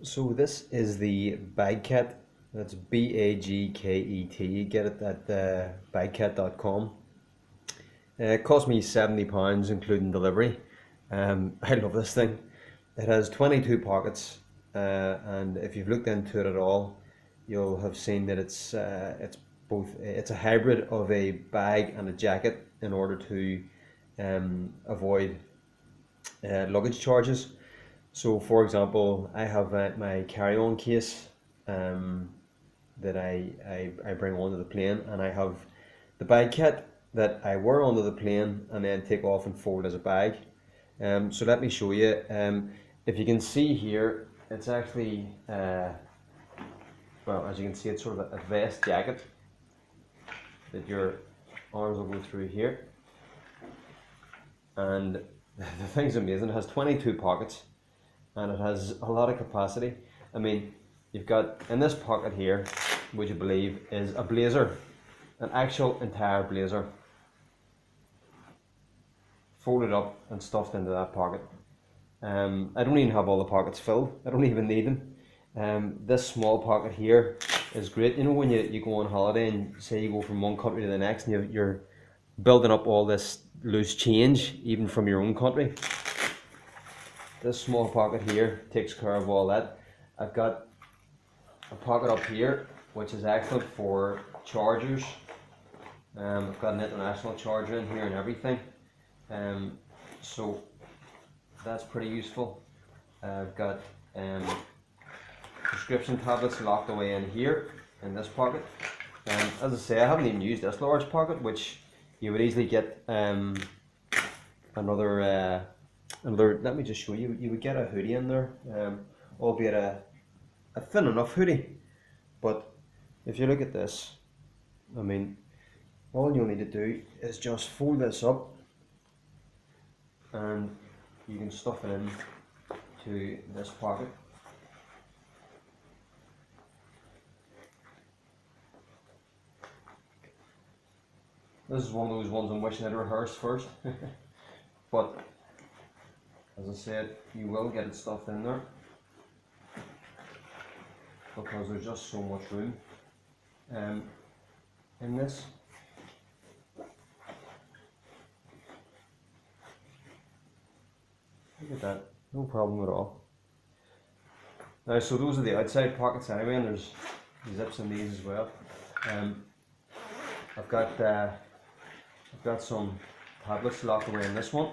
So this is the Bagket. That's Bagket. Get it at bagket.com. It cost me £70 including delivery. I love this thing. It has 22 pockets, and if you've looked into it at all, you'll have seen that it's a hybrid of a bag and a jacket in order to avoid luggage charges. So, for example, I have my carry-on case um, that I bring onto the plane, and I have the bag kit that I wear onto the plane and then take off and fold as a bag. So let me show you. If you can see here, it's actually, well, as you can see, it's sort of a vest jacket that your arms will go through here. And the thing's amazing. It has 22 pockets and it has a lot of capacity. I mean, you've got in this pocket here, would you believe, is a blazer, an actual entire blazer, folded up and stuffed into that pocket. I don't even have all the pockets filled. I don't even need them. This small pocket here is great. You know when you go on holiday and say you go from one country to the next and you're building up all this loose change even from your own country. This small pocket here takes care of all that. I've got a pocket up here which is excellent for chargers. I've got an international charger in here and everything. So that's pretty useful. I've got prescription tablets locked away in here in this pocket. As I say, I haven't even used this large pocket, which you would easily get another. Let me just show you. You would get a hoodie in there, albeit a thin enough hoodie. But if you look at this, I mean, all you'll need to do is just fold this up, and you can stuff it in to this pocket. This is one of those ones I'm wishing I'd rehearsed first. But as I said, you will get it stuffed in there because there's just so much room in this. Look at that, no problem at all. Now, so those are the outside pockets anyway, and there's zips in these as well. I've got some tablets locked away in this one,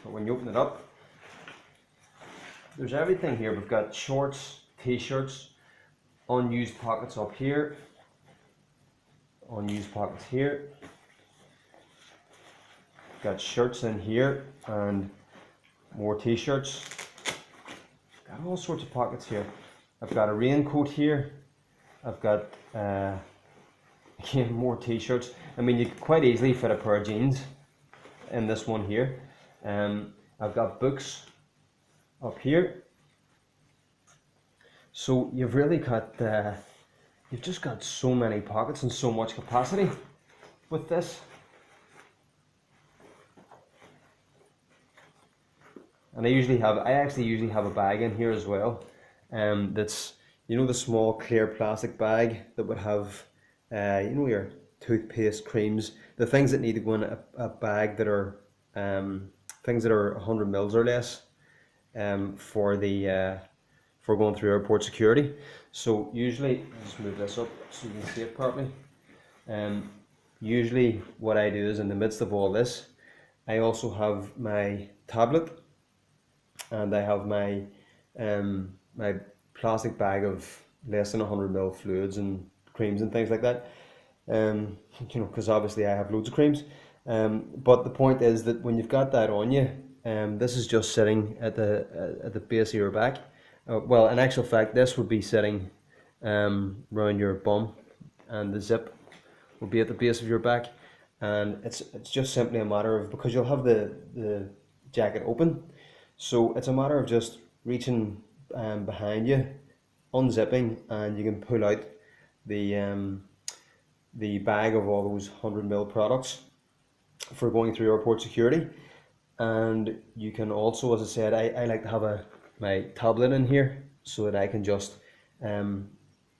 but when you open it up, there's everything here. We've got shorts, t-shirts, unused pockets up here, unused pockets here. Got shirts in here and more t-shirts. Got all sorts of pockets here. I've got a raincoat here. I've got again more t-shirts. I mean, you could quite easily fit a pair of jeans in this one here. I've got books up here. So you've really got you've just got so many pockets and so much capacity with this. And I actually usually have a bag in here as well. That's, you know, the small clear plastic bag that would have, you know, your toothpaste, creams, the things that need to go in a bag that are things that are 100 mils or less for going through airport security. So usually, I'll just move this up so you can see it properly. Usually, what I do is in the midst of all this, I also have my tablet. And I have my my plastic bag of less than 100 ml fluids and creams and things like that. You know, because obviously I have loads of creams. But the point is that when you've got that on you, this is just sitting at the base of your back. Well, in actual fact, this would be sitting around your bum, and the zip will be at the base of your back. And it's just simply a matter of, because you'll have the jacket open. So it's a matter of just reaching behind you, unzipping, and you can pull out the bag of all those 100 ml products for going through airport security. And you can also, as I said, I like to have my tablet in here so that I can just um,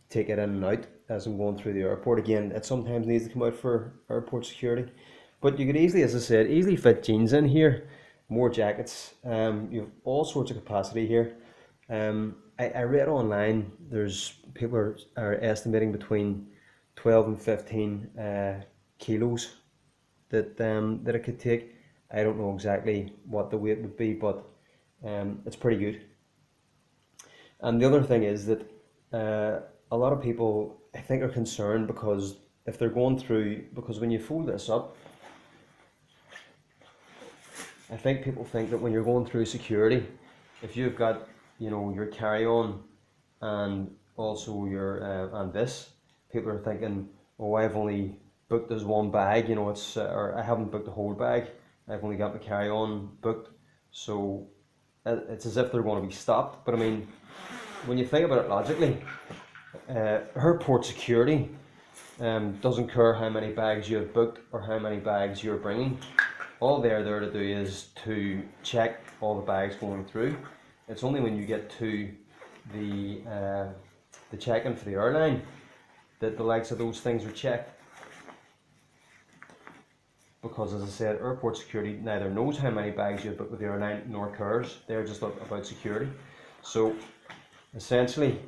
take it in and out as I'm going through the airport. Again, it sometimes needs to come out for airport security, but you could easily, as I said, easily fit jeans in here, more jackets. You have all sorts of capacity here. I read online there's people are estimating between 12 and 15 kilos that it could take. I don't know exactly what the weight would be, but it's pretty good. And the other thing is that a lot of people, I think, are concerned because if they're going through, because when you fold this up, I think people think that when you're going through security, if you've got, your carry-on and also your and this, people are thinking, oh, I've only booked this one bag, or I haven't booked the whole bag. I've only got my carry-on booked, so it's as if they're going to be stopped. But I mean, when you think about it logically, airport security doesn't care how many bags you have booked or how many bags you're bringing. All they're there to do is to check all the bags going through. It's only when you get to the check-in for the airline that the likes of those things are checked. Because, as I said, airport security neither knows how many bags you've booked with the airline nor cares. They're just about security. So, essentially,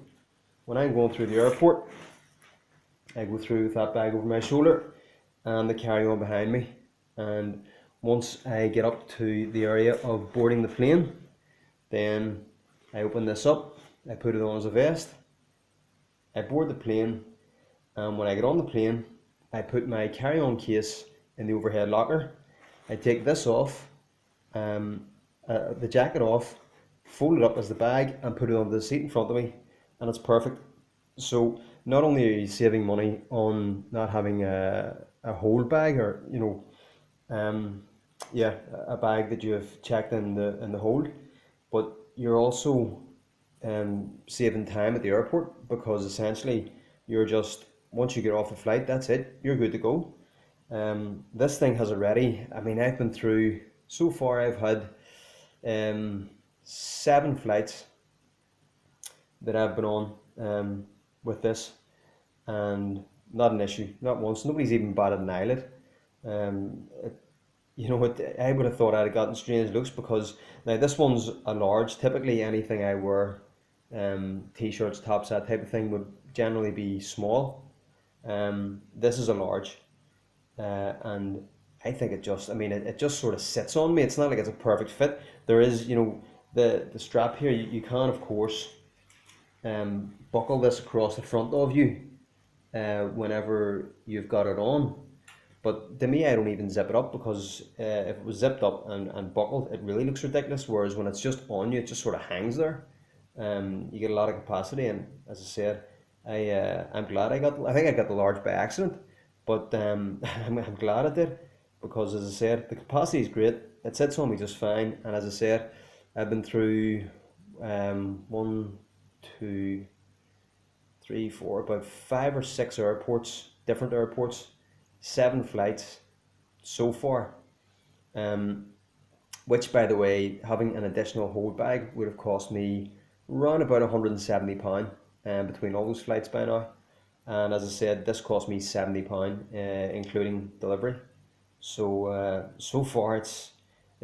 when I'm going through the airport, I go through with that bag over my shoulder and the carry-on behind me. And once I get up to the area of boarding the plane, then I open this up, I put it on as a vest, I board the plane, and when I get on the plane, I put my carry-on case in the overhead locker. I take this off, the jacket off, fold it up as the bag, and put it on the seat in front of me, and it's perfect. So not only are you saving money on not having a whole bag, or yeah, a bag that you have checked in the hold, but you're also saving time at the airport, because essentially you're just, once you get off the flight, that's it, you're good to go. This thing has already, I mean, I've been through, so far I've had 7 flights that I've been on with this, and not an issue, not once. Nobody's even batted an eyelid. It, you know what? I would have thought I'd have gotten strange looks, because now this one's a large. Typically, anything I wear, t-shirts, tops, that type of thing, would generally be small. This is a large, and I think I mean, it just sort of sits on me. It's not like it's a perfect fit. There is, the strap here. You can, of course, buckle this across the front of you whenever you've got it on. But to me, I don't even zip it up, because if it was zipped up and buckled, it really looks ridiculous. Whereas when it's just on you, it just sort of hangs there. You get a lot of capacity, and as I said, I'm glad I think I got the large by accident, but I'm glad I did, because as I said, the capacity is great. It sits on me just fine, and as I said, I've been through one, two, three, four, about 5 or 6 airports, different airports, 7 flights so far. Um, which, by the way, having an additional hold bag would have cost me around about £170 between all those flights by now. And as I said, this cost me £70, including delivery. So so far it's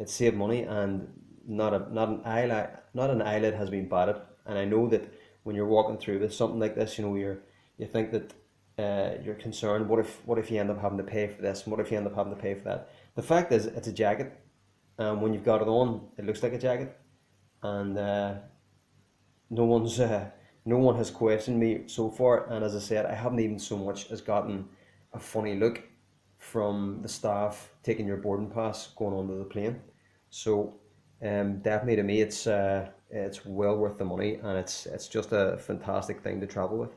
saved money, and not an eyelid has been batted. And I know that when you're walking through with something like this, you think that you're concerned. What if you end up having to pay for this? And what if you end up having to pay for that? The fact is, it's a jacket, and when you've got it on, it looks like a jacket, and no one's no one has questioned me so far. And as I said, I haven't even so much as gotten a funny look from the staff taking your boarding pass going onto the plane. So definitely, to me, it's well worth the money, and it's just a fantastic thing to travel with.